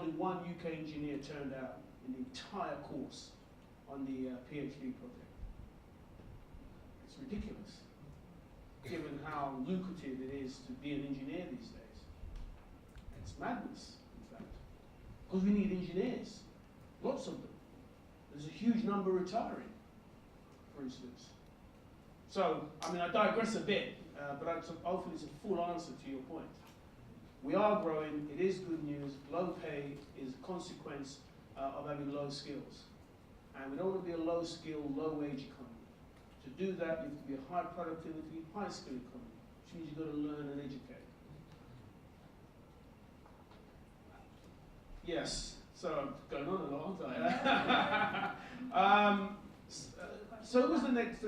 only one UK engineer turned out in the entire course on the PhD project. It's ridiculous, given how lucrative it is to be an engineer these days. It's madness, in fact, because we need engineers, lots of them. There's a huge number retiring, for instance. So, I mean, I digress a bit, but hopefully it's a full answer to your point. We are growing, it is good news. Low pay is a consequence of having low skills. And we don't want to be a low skill, low wage economy. To do that, you have to be a high productivity, high skill economy, which means you've got to learn and educate. Yes, so I'm going on a lot, aren't I? So who was the next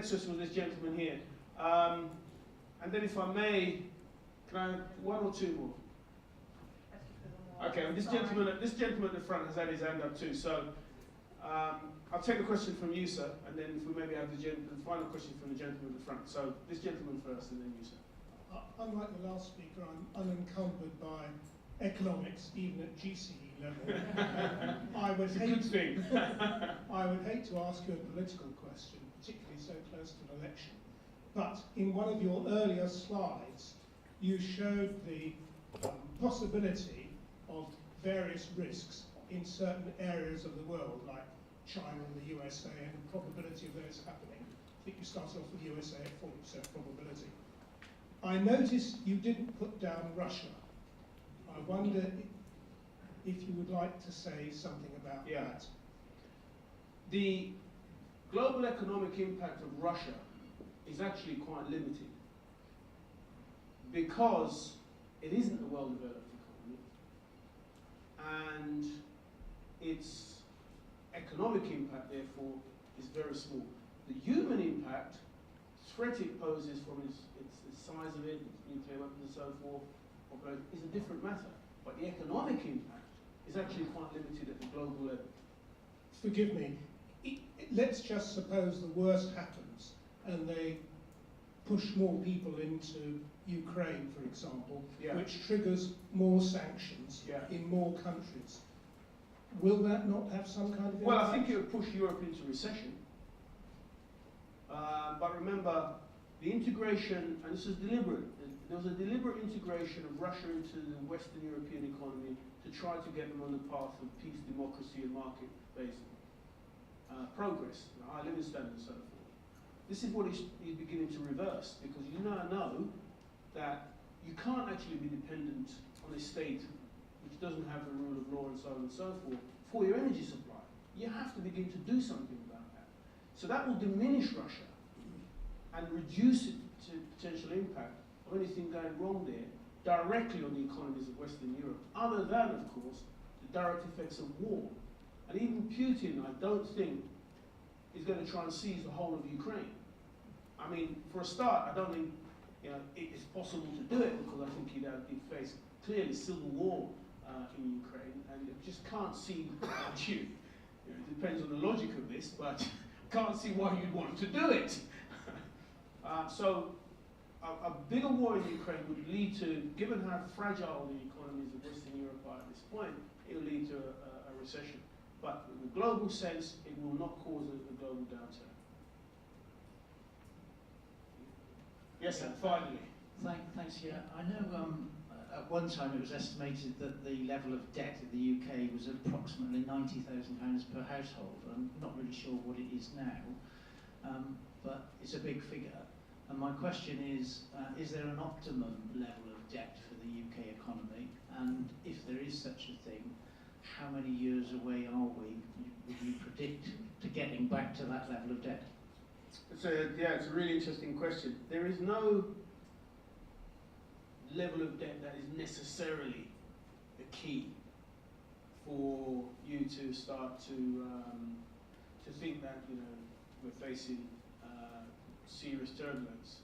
question was this gentleman here. And then if I may, can I have one or two more? Okay, well, this gentleman at the front has had his hand up too. So I'll take a question from you, sir, and then if we maybe have the final question from the gentleman at the front. So this gentleman first, and then you, sir. Unlike the last speaker, I'm unencumbered by economics, even at GCE level. I would hate to ask you a political question, particularly so close to an election. But in one of your earlier slides, you showed the possibility of various risks in certain areas of the world, like China and the USA, and the probability of those happening. I think you started off with the USA at 40% probability. I noticed you didn't put down Russia. I wonder if you would like to say something about that. The global economic impact of Russia is actually quite limited because it isn't a well-developed economy, and its economic impact, therefore, is very small. The human impact, threat it poses from its size of it, its nuclear weapons and so forth, is a different matter. But the economic impact is actually quite limited at the global level. Forgive me. Let's just suppose the worst happens and they push more people into Ukraine, for example, which triggers more sanctions in more countries. Will that not have some kind of impact? Well, I think it would push Europe into recession. But remember, the integration, and this is deliberate, there was a deliberate integration of Russia into the Western European economy to try to get them on the path of peace, democracy, and market-based progress, high living standards, and so forth. This is what he's beginning to reverse, because you now know that you can't actually be dependent on a state which doesn't have the rule of law and so on and so forth for your energy supply. You have to begin to do something about that. So that will diminish Russia and reduce it to potential impact of anything going wrong there directly on the economies of Western Europe, other than, of course, the direct effects of war. And even Putin, I don't think, is going to try and seize the whole of Ukraine. I mean, for a start, I don't think it is possible to do it, because I think he'd face clearly civil war in Ukraine, and you just can't see it depends on the logic of this, but can't see why you'd want to do it. So a bigger war in Ukraine would lead to, given how fragile the economies of Western Europe are at this point, it will lead to a recession. But in the global sense, it will not cause a global downturn. Yes, and finally. Thanks, yeah. I know at one time it was estimated that the level of debt in the UK was approximately £90,000 per household. I'm not really sure what it is now, but it's a big figure. And my question is there an optimum level of debt for the UK economy? And if there is such a thing, how many years away are we, would you predict, to getting back to that level of debt? It's a really interesting question. There is no level of debt that is necessarily the key for you to start to think that we're facing serious turbulence.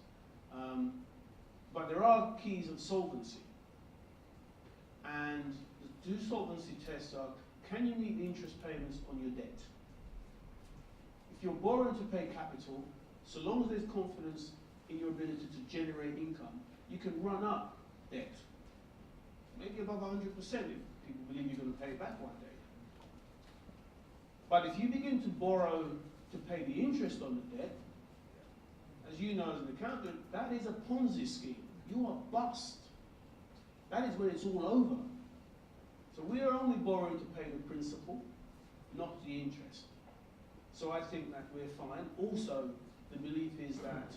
But there are keys of solvency, and the two solvency tests are: can you meet the interest payments on your debt? If you're borrowing to pay capital, so long as there's confidence in your ability to generate income, you can run up debt, maybe above 100% if people believe you're going to pay it back one day. But if you begin to borrow to pay the interest on the debt, as you know as an accountant, that is a Ponzi scheme. You are bust. That is when it's all over. So we are only borrowing to pay the principal, not the interest. So I think that we're fine. Also, the belief is that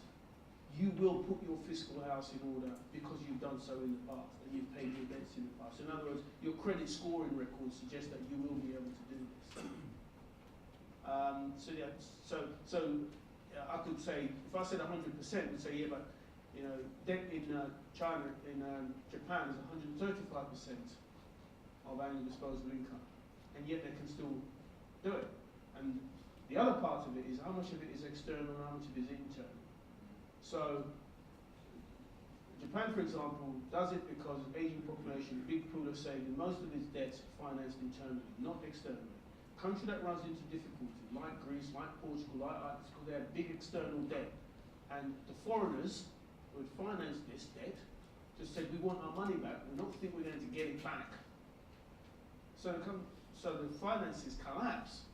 you will put your fiscal house in order because you've done so in the past and you've paid your debts in the past. In other words, your credit scoring records suggest that you will be able to do this. I could say, if I said 100%, we'd say, yeah, but you know, debt in China, in Japan is 135% of annual disposable income, and yet they can still do it. And the other part of it is how much of it is external and how much of it is internal. So Japan, for example, does it because aging population, big pool of saving, most of its debts are financed internally, not externally. Country that runs into difficulty, like Greece, like Portugal, it's because they have big external debt. And the foreigners who had financed this debt just said, we want our money back, we don't think we're going to get it back. So the finances collapse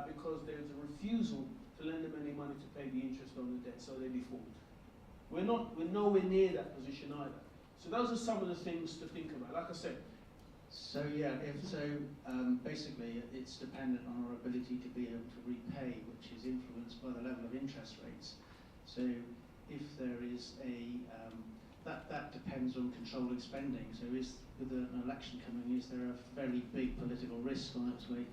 because there's a refusal to lend them any money to pay the interest on the debt, so they default. We're nowhere near that position either. So those are some of the things to think about. Like I said. So yeah, basically it's dependent on our ability to be able to repay, which is influenced by the level of interest rates. So if there is that depends on controlling spending. So with an election coming, is there a fairly big political risk on its way?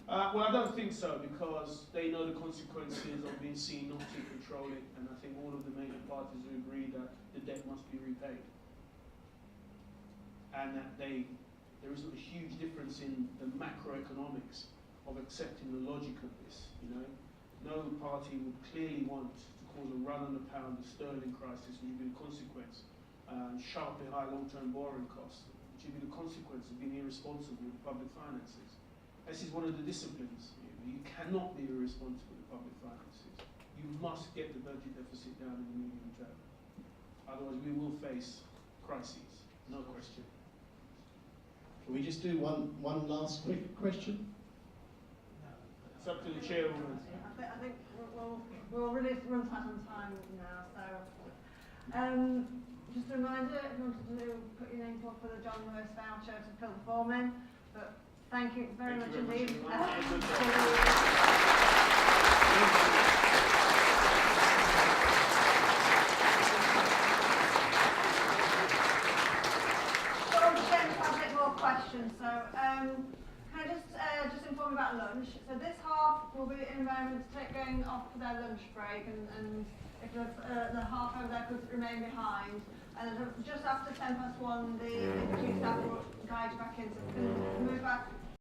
Well, I don't think so, because they know the consequences of being seen not to control it, and I think all of the major parties have agreed that the debt must be repaid. And that there isn't a huge difference in the macroeconomics of accepting the logic of this, you know. No party would clearly want to cause a run on the pound, the sterling crisis, which would be the consequence, sharply high long-term borrowing costs, which would be the consequence of being irresponsible with public finances. This is one of the disciplines. You cannot be irresponsible with public finances. You must get the budget deficit down in the medium term. Otherwise, we will face crises, no question. Can we just do one last quick question? It's up to the chairwoman. I think we'll really run tight on time now. So, just a reminder, if you wanted to put your name forward for the John Lewis voucher to fill the form in. But thank you very much indeed. Questions. So, can I just inform you about lunch? So this half will be in a moment going off for their lunch break, and if the half over there could remain behind. And just after 1:10, the chief staff will guide you back in, so we can move back